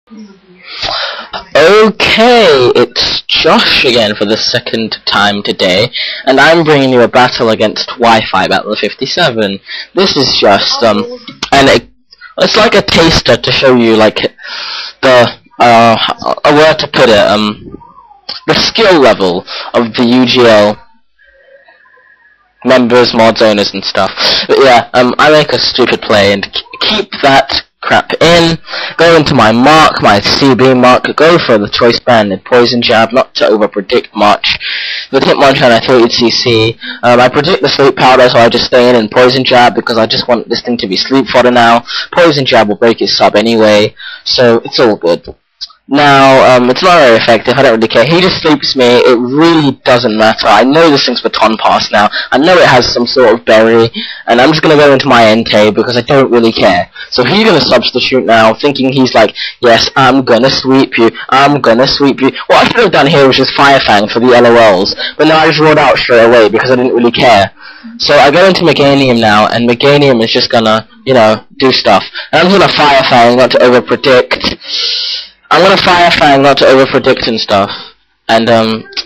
Okay, it's Josh again for the second time today, and I'm bringing you a battle against Wifibattler57. This is just, it's like a taster to show you, like, where to put it, the skill level of the UGL members, mods, owners, and stuff. But yeah, I make a stupid play and keep that crap in, go into my mark, my CB mark, go for the choice band and poison jab, not to over-predict much. With Hitmonchan I thought you'd CC. I predict the sleep powder, so I just stay in and poison jab because I just want this thing to be sleep fodder now. Poison jab will break his sub anyway, so it's all good. Now, it's not very effective, I don't really care. He just sleeps me, it really doesn't matter. I know this thing's baton pass now, I know it has some sort of berry, and I'm just gonna go into my Entei because I don't really care. So he's gonna substitute now, thinking he's like, yes, I'm gonna sweep you, I'm gonna sweep you. What I should have done here was just Fire Fang for the LOLs, but no, I just rolled out straight away because I didn't really care. So I go into Meganium now, and Meganium is just gonna, you know, do stuff. And I'm just gonna Fire Fang, not to over-predict. I'm gonna Fire Fang not to over-predict and stuff, and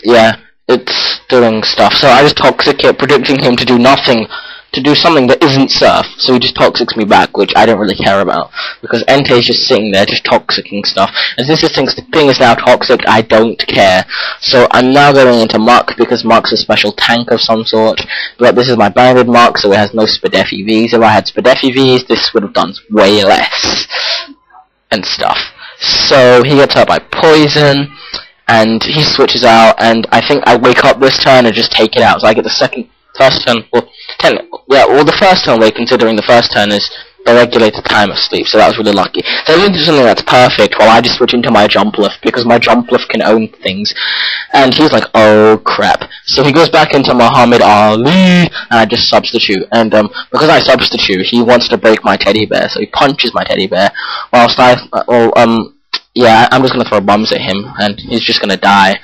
yeah, it's doing stuff. So I just Toxic it, predicting him to do nothing, to do something that isn't Surf, so he just Toxics me back, which I don't really care about, because Entei's just sitting there just Toxicing stuff, and since this thing is now Toxic, I don't care. So I'm now going into Muck, because Muck's a special tank of some sort, but this is my banded Muck, so it has no Spadeffi Vs. If I had Spadeffi Vs, this would have done way less, and stuff. So he gets hurt by poison, and he switches out, and I think I wake up this turn and just take it out. So I get the first turn, the first turn away, considering the first turn is the regulated time of sleep, so that was really lucky. So I into something that's perfect while I just switch into my jump lift, because my jump lift can own things. And he's like, oh crap. So he goes back into Muhammad Ali, and I just substitute. And because I substitute, he wants to break my teddy bear, so he punches my teddy bear, whilst yeah, I'm just gonna throw bombs at him, and he's just gonna die.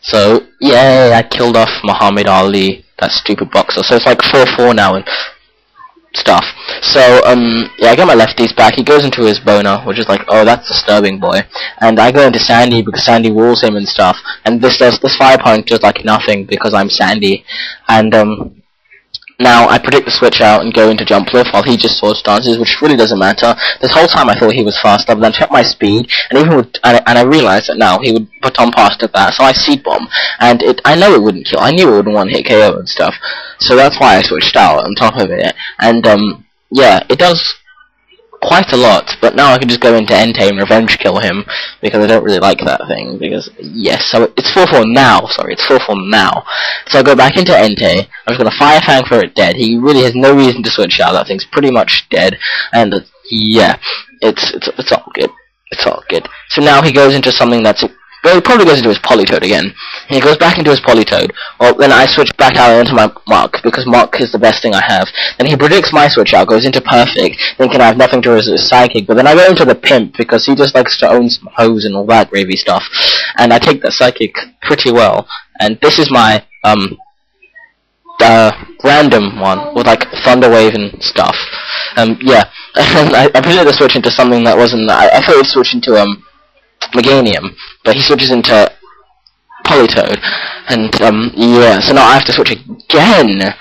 So, yay, I killed off Muhammad Ali, that stupid boxer. So it's like 4-4 now, and stuff. So, yeah, I get my lefties back. He goes into his boner, which is like, oh, that's disturbing, boy. And I go into Sandy because Sandy rules him and stuff. And this fire punch does like nothing because I'm Sandy. And now I predict the switch out and go into jump lift while he just sword stances, which really doesn't matter. This whole time I thought he was faster, but then I checked my speed, and even with, and I realized that now he would baton pass at that. So I seed bomb, and I know it wouldn't kill. I knew it would one hit KO and stuff. So that's why I switched out on top of it. And yeah, it does quite a lot, but now I can just go into Entei and revenge kill him, because I don't really like that thing, because, yes, so it's 4-4 now, sorry, it's 4-4 now. So I go back into Entei, I'm just gonna Fire Fang for it dead. He really has no reason to switch out, that thing's pretty much dead, and yeah, it's all good, it's all good. So now he goes into something that's, well, he probably goes into his Politoed again. He goes back into his Politoed. Well, then I switch back out into my Mark, because Mark is the best thing I have. Then he predicts my switch out, goes into Perfect, thinking I have nothing to resist Psychic, but then I go into the Pimp, because he just likes to own some hose and all that gravy stuff. And I take that Psychic pretty well. And this is my, random one, with like Thunder Wave and stuff. Yeah. And I predict the switch into something that wasn't, I thought it would switch into, Meganium, but he switches into Politoed, and yeah, so now I have to switch again.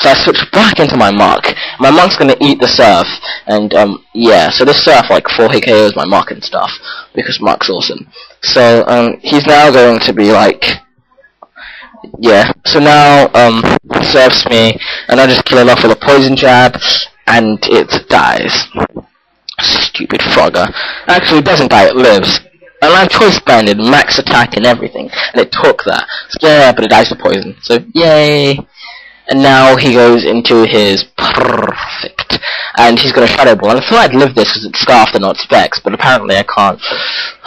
So I switch back into my Mark. My Mark's gonna eat the Surf, and yeah, so this Surf like 4-hit KOs my Mark and stuff, because Mark's awesome. So he's now going to be like, yeah, so now he Surfs me, and I just kill it off with a poison jab, and it dies. Stupid Frogger. Actually, it doesn't die, it lives. And I'm choice banded, max attack and everything, and it took that. So, yeah, but it dies to poison. So, yay! And now he goes into his Perfect. And he's gonna Shadow Ball. And I thought I'd live this because it's Scarfed and not Specs, but apparently I can't.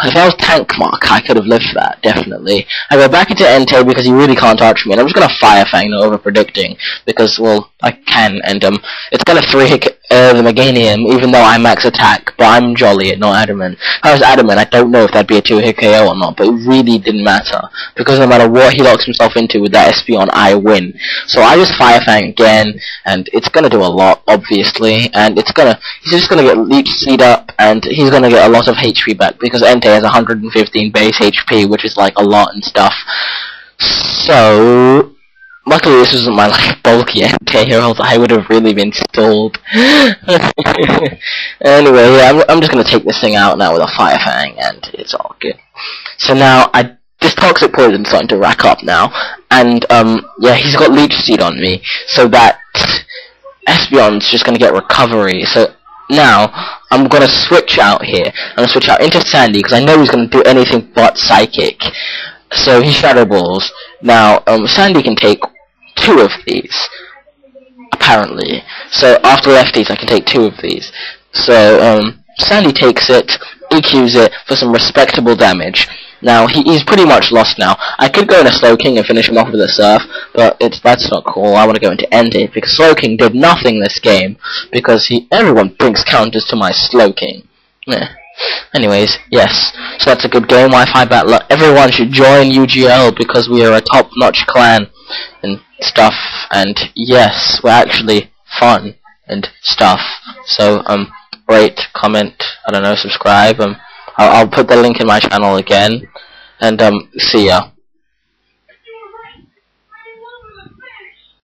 If I was Tank Mark, I could have lived that, definitely. I go back into Entei because he really can't touch me, and I'm just gonna Fire Fang, not over predicting, because, well, I can, and it's gonna 3-hit the Meganium, even though I max attack, but I'm Jolly and not Adamant. If I was Adamant, I don't know if that'd be a 2-hit KO or not, but it really didn't matter, because no matter what he locks himself into with that Espeon, I win. So I just Fire Fang again, and it's gonna do a lot, obviously, and he's just gonna get Leech Seed up, and he's gonna get a lot of HP back, because Entei has 115 base HP, which is like a lot and stuff. So luckily this isn't my like bulky Entei, or else I would have really been stalled. Anyway, yeah, I'm just gonna take this thing out now with a Fire Fang, and it's all good. So now this Toxic Poison's starting to rack up now, and yeah, he's got Leech Seed on me, so that Espeon's just gonna get Recovery. So now I'm gonna switch out here. I'm gonna switch out into Sandy because I know he's gonna do anything but Psychic. So he Shadow Balls. Now Sandy can take 2 of these, apparently. So after lefties, I can take 2 of these. So Sandy takes it, EQs it for some respectable damage. Now he's pretty much lost now. I could go into Slowking and finish him off with a Surf, but that's not cool. I want to go into Entei because Slowking did nothing this game because everyone brings counters to my Slowking. Yeah. Anyways, yes. So that's a good game, Wifibattler. Everyone should join UGL because we are a top-notch clan and stuff. And yes, we're actually fun and stuff. So rate, comment, I don't know, subscribe. I'll put the link in my channel again, and see ya.